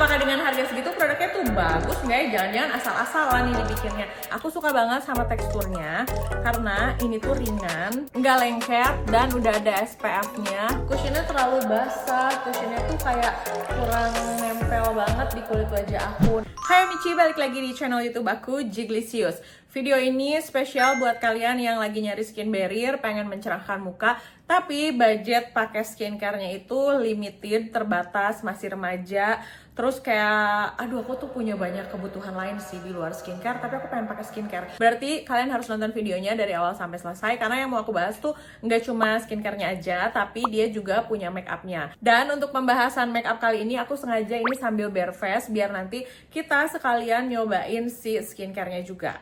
Apakah dengan harga segitu produknya tuh bagus nggak ya? Jangan-jangan asal-asalan nih dibikinnya. Aku suka banget sama teksturnya karena ini tuh ringan, nggak lengket, dan udah ada SPF-nya. Cushionnya terlalu basah, cushionnya tuh kayak kurang nempel banget di kulit wajah aku. Hai Michi, balik lagi di channel YouTube aku, Jiglicious. Video ini spesial buat kalian yang lagi nyari skin barrier, pengen mencerahkan muka, tapi budget pakai skincare-nya itu limited, terbatas, masih remaja. Terus kayak, aduh aku tuh punya banyak kebutuhan lain sih di luar skincare, tapi aku pengen pakai skincare. Berarti kalian harus nonton videonya dari awal sampai selesai, karena yang mau aku bahas tuh nggak cuma skincare-nya aja, tapi dia juga punya make up-nya. Dan untuk pembahasan make up kali ini, aku sengaja ini sambil bare face, biar nanti kita sekalian nyobain si skincare-nya juga.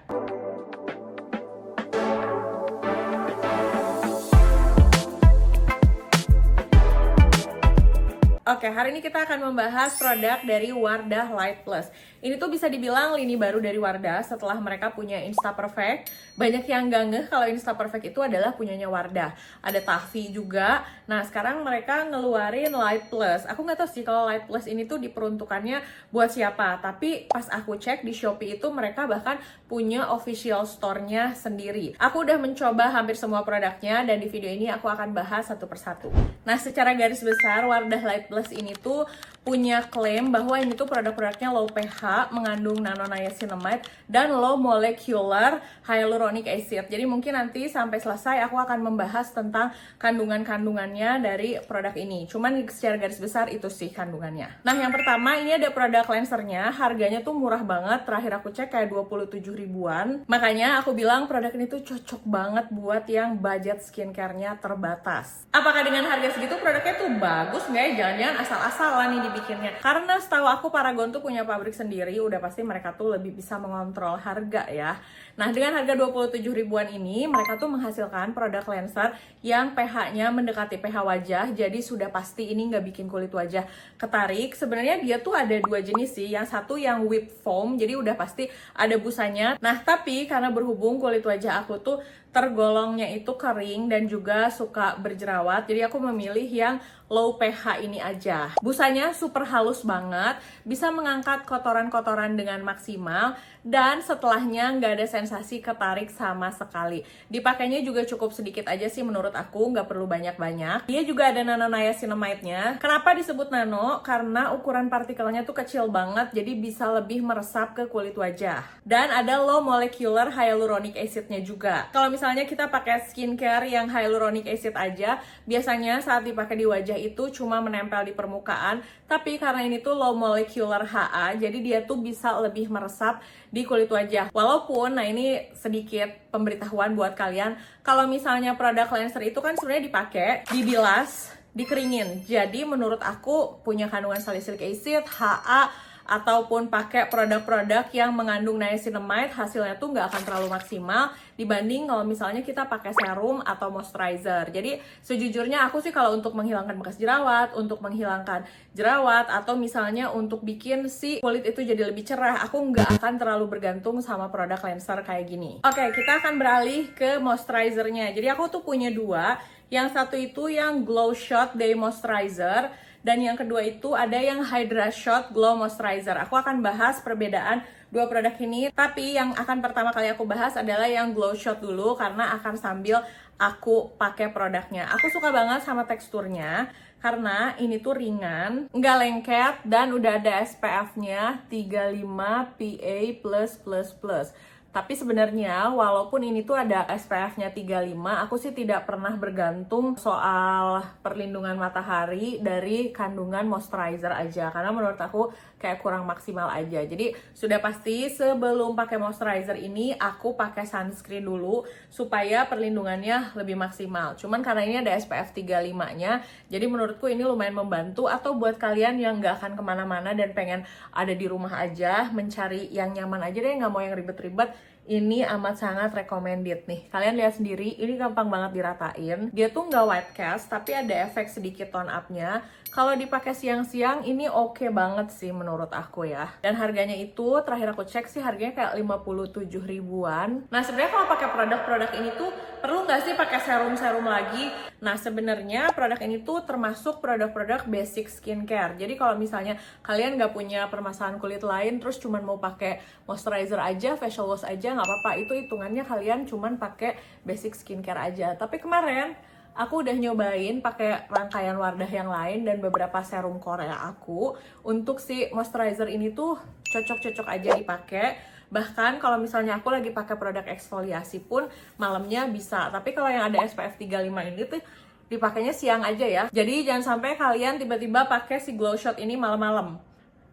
Oke, hari ini kita akan membahas produk dari Wardah Light Plus. Ini tuh bisa dibilang lini baru dari Wardah setelah mereka punya Insta Perfect. Banyak yang gak ngeh kalau Insta Perfect itu adalah punyanya Wardah. Ada Tahfi juga. Nah, sekarang mereka ngeluarin Light Plus. Aku nggak tahu sih kalau Light Plus ini tuh diperuntukannya buat siapa. Tapi pas aku cek di Shopee itu mereka bahkan punya official store-nya sendiri. Aku udah mencoba hampir semua produknya dan di video ini aku akan bahas satu persatu. Nah, secara garis besar Wardah Light Plus ini tuh punya klaim bahwa ini tuh produk-produknya low pH, mengandung nano-niacinamide, dan low molecular hyaluronic acid. Jadi mungkin nanti sampai selesai aku akan membahas tentang kandungan-kandungannya dari produk ini. Cuman secara garis besar itu sih kandungannya. Nah, yang pertama ini ada produk cleansernya, harganya tuh murah banget. Terakhir aku cek kayak 27 ribuan. Makanya aku bilang produk ini tuh cocok banget buat yang budget skincare-nya terbatas. Apakah dengan harga segitu produknya tuh bagus nggak ya? Jangan-jangan asal-asalan nih dibikinnya. Karena setahu aku Paragon tuh punya pabrik sendiri, udah pasti mereka tuh lebih bisa mengontrol harga ya. Nah, dengan harga 27 ribuan ini, mereka tuh menghasilkan produk cleanser yang pH-nya mendekati pH wajah, jadi sudah pasti ini nggak bikin kulit wajah ketarik. Sebenarnya dia tuh ada dua jenis sih, yang satu yang whip foam, jadi udah pasti ada busanya. Nah, tapi karena berhubung kulit wajah aku tuh tergolongnya itu kering dan juga suka berjerawat, jadi aku memilih yang low pH ini aja. Busanya super halus banget, bisa mengangkat kotoran-kotoran dengan maksimal, dan setelahnya nggak ada sensasi ketarik sama sekali. Dipakainya juga cukup sedikit aja sih menurut aku, nggak perlu banyak-banyak. Dia juga ada nano-niacinamide-nya. Kenapa disebut nano? Karena ukuran partikelnya tuh kecil banget, jadi bisa lebih meresap ke kulit wajah. Dan ada low molecular hyaluronic acid-nya juga. Kalau misalnya kita pakai skincare yang hyaluronic acid aja, biasanya saat dipakai di wajah itu cuma menempel di permukaan, tapi karena ini tuh low molecular HA, jadi dia tuh bisa lebih meresap di kulit wajah. Walaupun, nah ini sedikit pemberitahuan buat kalian, kalau misalnya produk cleanser itu kan sebenarnya dipakai, dibilas, dikeringin. Jadi menurut aku punya kandungan salicylic acid, HA, ataupun pakai produk-produk yang mengandung niacinamide, hasilnya tuh nggak akan terlalu maksimal dibanding kalau misalnya kita pakai serum atau moisturizer. Jadi sejujurnya aku sih kalau untuk menghilangkan bekas jerawat, untuk menghilangkan jerawat, atau misalnya untuk bikin si kulit itu jadi lebih cerah, aku nggak akan terlalu bergantung sama produk cleanser kayak gini. Oke, kita akan beralih ke moisturizernya. Jadi aku tuh punya dua. Yang satu itu yang Glow Shot Day Moisturizer, dan yang kedua itu ada yang Hydra Shot Glow Moisturizer. Aku akan bahas perbedaan dua produk ini, tapi yang akan pertama kali aku bahas adalah yang Glow Shot dulu, karena akan sambil aku pakai produknya. Aku suka banget sama teksturnya, karena ini tuh ringan, nggak lengket, dan udah ada SPF-nya 35 PA+++. Tapi sebenarnya walaupun ini tuh ada SPF-nya 35, aku sih tidak pernah bergantung soal perlindungan matahari dari kandungan moisturizer aja, karena menurut aku kayak kurang maksimal aja. Jadi sudah pasti sebelum pakai moisturizer ini aku pakai sunscreen dulu supaya perlindungannya lebih maksimal. Cuman karena ini ada SPF 35-nya, jadi menurutku ini lumayan membantu. Atau buat kalian yang nggak akan kemana-mana dan pengen ada di rumah aja, mencari yang nyaman aja deh, nggak mau yang ribet-ribet, ini amat sangat recommended nih. Kalian lihat sendiri, ini gampang banget diratain. Dia tuh nggak white cast, tapi ada efek sedikit tone up-nya. Kalau dipakai siang-siang, ini oke banget sih menurut aku ya. Dan harganya itu, terakhir aku cek sih harganya kayak 57 ribuan. Nah sebenarnya kalau pakai produk-produk ini tuh, perlu nggak sih pakai serum-serum lagi? Nah sebenarnya produk ini tuh termasuk produk-produk basic skincare. Jadi kalau misalnya kalian nggak punya permasalahan kulit lain, terus cuman mau pakai moisturizer aja, facial wash aja, nggak apa-apa. Itu hitungannya kalian cuman pakai basic skincare aja. Tapi kemarin aku udah nyobain pakai rangkaian Wardah yang lain dan beberapa serum Korea aku. Untuk si moisturizer ini tuh cocok-cocok aja dipakai. Bahkan kalau misalnya aku lagi pakai produk eksfoliasi pun malamnya bisa. Tapi kalau yang ada SPF 35 ini tuh dipakainya siang aja ya. Jadi jangan sampai kalian tiba-tiba pakai si Glow Shot ini malam-malam.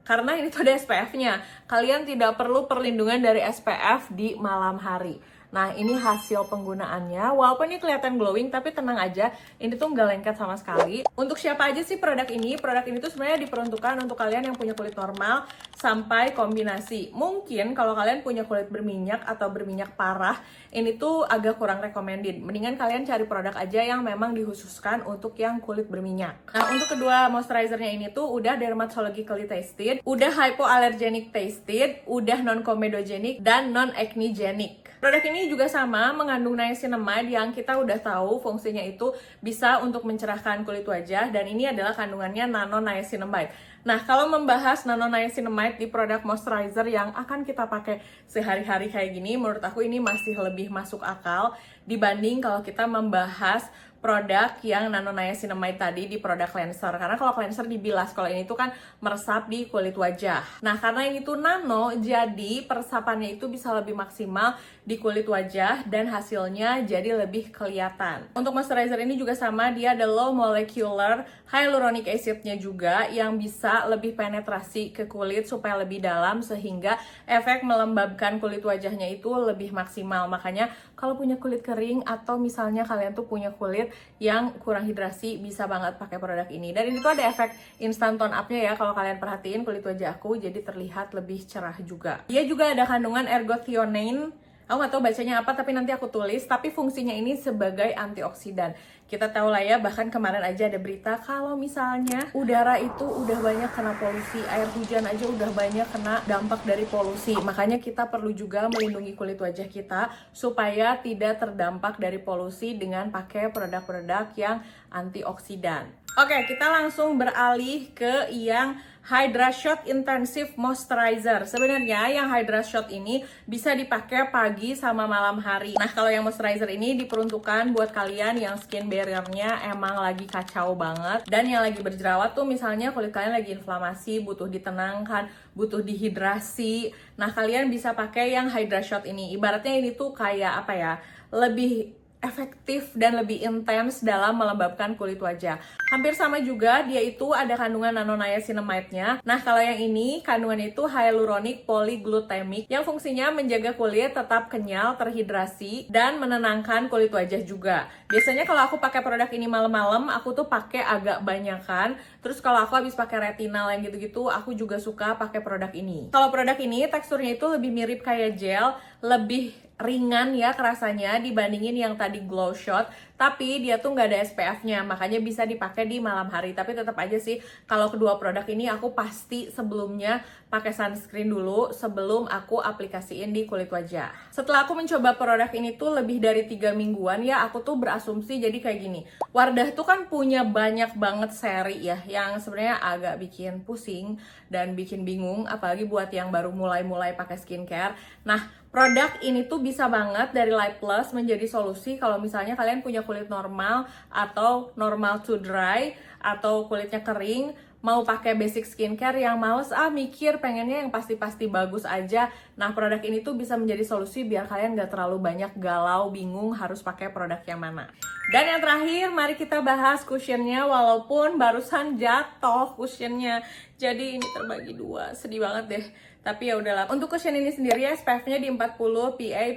Karena ini tuh ada SPF-nya. Kalian tidak perlu perlindungan dari SPF di malam hari. Nah, ini hasil penggunaannya. Walaupun ini kelihatan glowing, tapi tenang aja, ini tuh nggak lengket sama sekali. Untuk siapa aja sih produk ini? Produk ini tuh sebenarnya diperuntukkan untuk kalian yang punya kulit normal sampai kombinasi. Mungkin kalau kalian punya kulit berminyak atau berminyak parah, ini tuh agak kurang recommended. Mendingan kalian cari produk aja yang memang dikhususkan untuk yang kulit berminyak. Nah, untuk kedua moisturizernya ini tuh udah dermatologically tested, udah hypoallergenic tested, udah non-comedogenic, dan non-acnegenic. Produk ini juga sama, mengandung niacinamide yang kita udah tahu fungsinya itu bisa untuk mencerahkan kulit wajah, dan ini adalah kandungannya nano niacinamide. Nah, kalau membahas nano niacinamide di produk moisturizer yang akan kita pakai sehari-hari kayak gini, menurut aku ini masih lebih masuk akal dibanding kalau kita membahas produk yang nano niacinamide tadi di produk cleanser. Karena kalau cleanser dibilas, kalau ini tuh kan meresap di kulit wajah. Nah, karena ini tuh nano, jadi peresapannya itu bisa lebih maksimal di kulit wajah dan hasilnya jadi lebih kelihatan. Untuk moisturizer ini juga sama, dia ada low molecular hyaluronic acid-nya juga yang bisa lebih penetrasi ke kulit supaya lebih dalam sehingga efek melembabkan kulit wajahnya itu lebih maksimal. Makanya kalau punya kulit kering atau misalnya kalian tuh punya kulit yang kurang hidrasi, bisa banget pakai produk ini. Dan ini tuh ada efek instant tone up-nya ya, kalau kalian perhatiin kulit wajah aku jadi terlihat lebih cerah juga. Dia juga ada kandungan ergothionein. Aku nggak tahu bacanya apa, tapi nanti aku tulis. Tapi fungsinya ini sebagai antioksidan. Kita tahu lah ya, bahkan kemarin aja ada berita kalau misalnya udara itu udah banyak kena polusi, air hujan aja udah banyak kena dampak dari polusi. Makanya kita perlu juga melindungi kulit wajah kita supaya tidak terdampak dari polusi dengan pakai produk-produk yang antioksidan. Oke, kita langsung beralih ke yang Hydra Shot Intensive Moisturizer. Sebenarnya yang Hydra Shot ini bisa dipakai pagi sama malam hari. Nah, kalau yang moisturizer ini diperuntukkan buat kalian yang skin barrier-nya emang lagi kacau banget. Dan yang lagi berjerawat tuh misalnya kulit kalian lagi inflamasi, butuh ditenangkan, butuh dihidrasi. Nah, kalian bisa pakai yang Hydra Shot ini. Ibaratnya ini tuh kayak apa ya, lebih efektif dan lebih intens dalam melembabkan kulit wajah. Hampir sama juga, dia itu ada kandungan nano niacinamide-nya. Nah, kalau yang ini kandungannya itu hyaluronic polyglutamic yang fungsinya menjaga kulit tetap kenyal, terhidrasi, dan menenangkan kulit wajah juga. Biasanya kalau aku pakai produk ini malam-malam, aku tuh pakai agak banyakan. Terus kalau aku habis pakai retinal yang gitu-gitu, aku juga suka pakai produk ini. Kalau produk ini teksturnya itu lebih mirip kayak gel, lebih ringan ya kerasanya dibandingin yang tadi Glow Shot, tapi dia tuh nggak ada SPF-nya, makanya bisa dipakai di malam hari. Tapi tetap aja sih, kalau kedua produk ini aku pasti sebelumnya pakai sunscreen dulu sebelum aku aplikasiin di kulit wajah. Setelah aku mencoba produk ini tuh lebih dari 3 mingguan ya, aku tuh berasumsi jadi kayak gini. Wardah tuh kan punya banyak banget seri ya, yang sebenarnya agak bikin pusing dan bikin bingung, apalagi buat yang baru mulai-mulai pakai skincare. Nah, produk ini tuh bisa banget dari Light Plus menjadi solusi kalau misalnya kalian punya kulit normal atau normal to dry atau kulitnya kering, mau pakai basic skincare yang males mikir pengennya yang pasti-pasti bagus aja. Nah, produk ini tuh bisa menjadi solusi biar kalian gak terlalu banyak galau, bingung harus pakai produk yang mana. Dan yang terakhir, mari kita bahas cushionnya. Walaupun barusan jatuh cushionnya, jadi ini terbagi dua, sedih banget deh. Tapi ya udahlah. Untuk cushion ini sendiri ya, SPF-nya di 40 PA++++.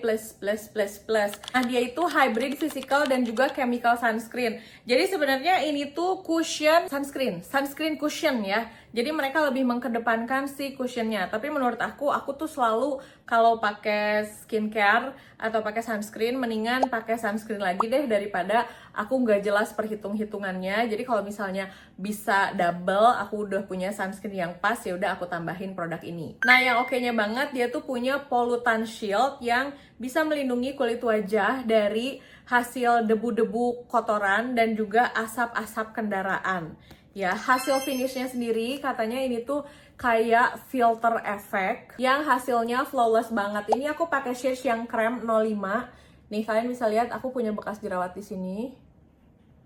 Nah, dia itu hybrid physical dan juga chemical sunscreen. Jadi sebenarnya ini tuh cushion sunscreen cushion ya. Jadi mereka lebih mengkedepankan si cushionnya. Tapi menurut aku tuh selalu kalau pakai skincare atau pakai sunscreen, mendingan pakai sunscreen lagi deh daripada aku nggak jelas perhitung-hitungannya. Jadi kalau misalnya bisa double, aku udah punya sunscreen yang pas, ya udah aku tambahin produk ini. Nah, yang oke-nya banget, dia tuh punya pollutant shield yang bisa melindungi kulit wajah dari hasil debu-debu kotoran dan juga asap-asap kendaraan. Ya, hasil finishnya sendiri katanya ini tuh kayak filter effect yang hasilnya flawless banget. Ini aku pakai shades yang krem 05. Nih, kalian bisa lihat aku punya bekas jerawat di sini.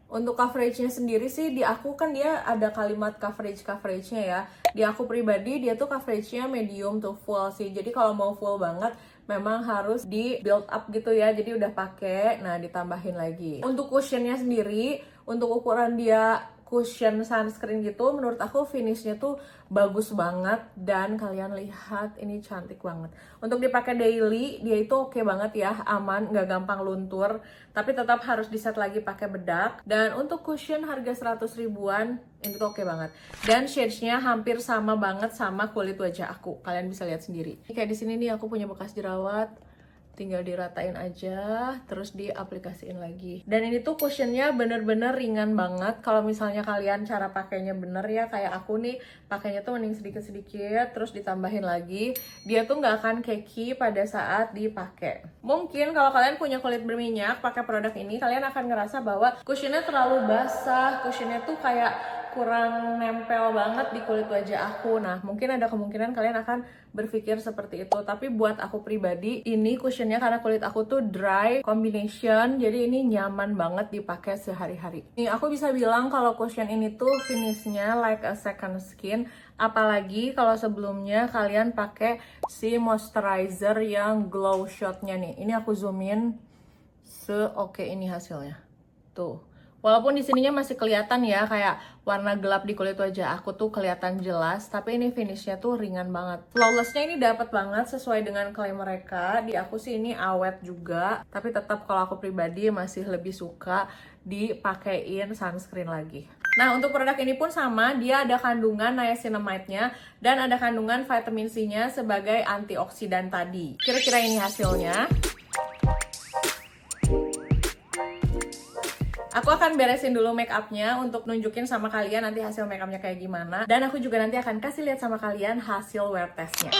Untuk coveragenya sendiri sih, di aku kan dia ada kalimat coveragenya ya. Di aku pribadi dia tuh coveragenya medium to full sih. Jadi kalau mau full banget memang harus di build up gitu ya. Jadi udah pakai, nah ditambahin lagi. Untuk cushionnya sendiri, untuk ukuran dia cushion sunscreen gitu, menurut aku finishnya tuh bagus banget dan kalian lihat ini cantik banget. Untuk dipakai daily, dia itu oke banget ya, aman, nggak gampang luntur, tapi tetap harus di set lagi pakai bedak. Dan untuk cushion harga 100 ribuan, ini tuh oke banget. Dan shades-nya hampir sama banget sama kulit wajah aku. Kalian bisa lihat sendiri. Kayak di sini nih aku punya bekas jerawat. Tinggal diratain aja, terus diaplikasiin lagi. Dan ini tuh cushionnya bener-bener ringan banget. Kalau misalnya kalian cara pakainya bener ya, kayak aku nih, pakainya tuh mending sedikit-sedikit, terus ditambahin lagi. Dia tuh nggak akan cakey pada saat dipakai. Mungkin kalau kalian punya kulit berminyak, pakai produk ini, kalian akan ngerasa bahwa cushionnya terlalu basah, cushionnya tuh kayak kurang nempel banget di kulit wajah aku. Nah, mungkin ada kemungkinan kalian akan berpikir seperti itu. Tapi buat aku pribadi, ini cushionnya karena kulit aku tuh dry combination, jadi ini nyaman banget dipakai sehari-hari. Nih, aku bisa bilang kalau cushion ini tuh finishnya like a second skin. Apalagi kalau sebelumnya kalian pakai si moisturizer yang glow shotnya nih. Ini aku zoom in, se-oke ini hasilnya. Tuh. Walaupun di sininya masih kelihatan ya kayak warna gelap di kulit wajah aku tuh kelihatan jelas, tapi ini finishnya tuh ringan banget. Flawlessnya ini dapat banget sesuai dengan klaim mereka. Di aku sih ini awet juga, tapi tetap kalau aku pribadi masih lebih suka dipakein sunscreen lagi. Nah, untuk produk ini pun sama, dia ada kandungan niacinamide-nya dan ada kandungan vitamin C-nya sebagai antioksidan tadi. Kira-kira ini hasilnya. Aku akan beresin dulu make up-nya untuk nunjukin sama kalian nanti hasil make up-nya kayak gimana. Dan aku juga nanti akan kasih lihat sama kalian hasil wear test-nya.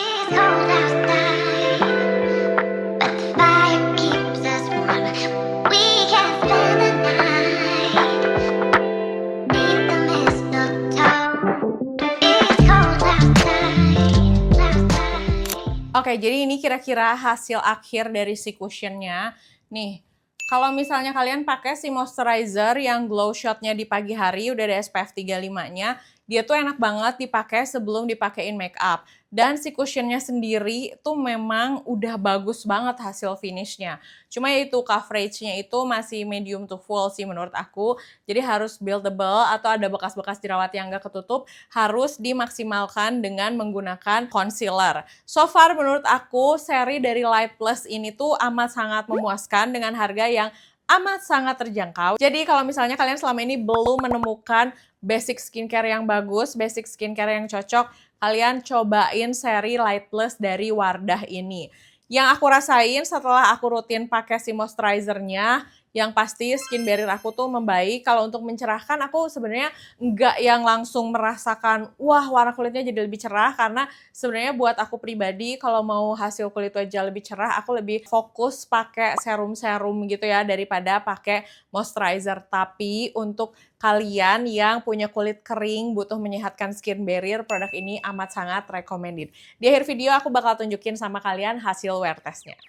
Oke, jadi ini kira-kira hasil akhir dari si cushionnya. Nih. Kalau misalnya kalian pakai si moisturizer yang glow shot-nya di pagi hari, udah ada SPF 35-nya, dia tuh enak banget dipakai sebelum dipakein make up. Dan si cushionnya sendiri tuh memang udah bagus banget hasil finishnya. Cuma itu coveragenya itu masih medium to full sih menurut aku. Jadi harus buildable atau ada bekas-bekas jerawat yang gak ketutup, harus dimaksimalkan dengan menggunakan concealer. So far menurut aku seri dari Light Plus ini tuh amat sangat memuaskan dengan harga yang amat sangat terjangkau. Jadi kalau misalnya kalian selama ini belum menemukan basic skincare yang bagus, basic skincare yang cocok, kalian cobain seri Light Plus dari Wardah ini. Yang aku rasain setelah aku rutin pakai si moisturizer-nya, yang pasti skin barrier aku tuh membaik. Kalau untuk mencerahkan, aku sebenarnya nggak yang langsung merasakan, wah warna kulitnya jadi lebih cerah. Karena sebenarnya buat aku pribadi, kalau mau hasil kulit wajah lebih cerah, aku lebih fokus pakai serum-serum gitu ya, daripada pakai moisturizer. Tapi untuk kalian yang punya kulit kering, butuh menyehatkan skin barrier, produk ini amat sangat recommended. Di akhir video aku bakal tunjukin sama kalian hasil wear testnya.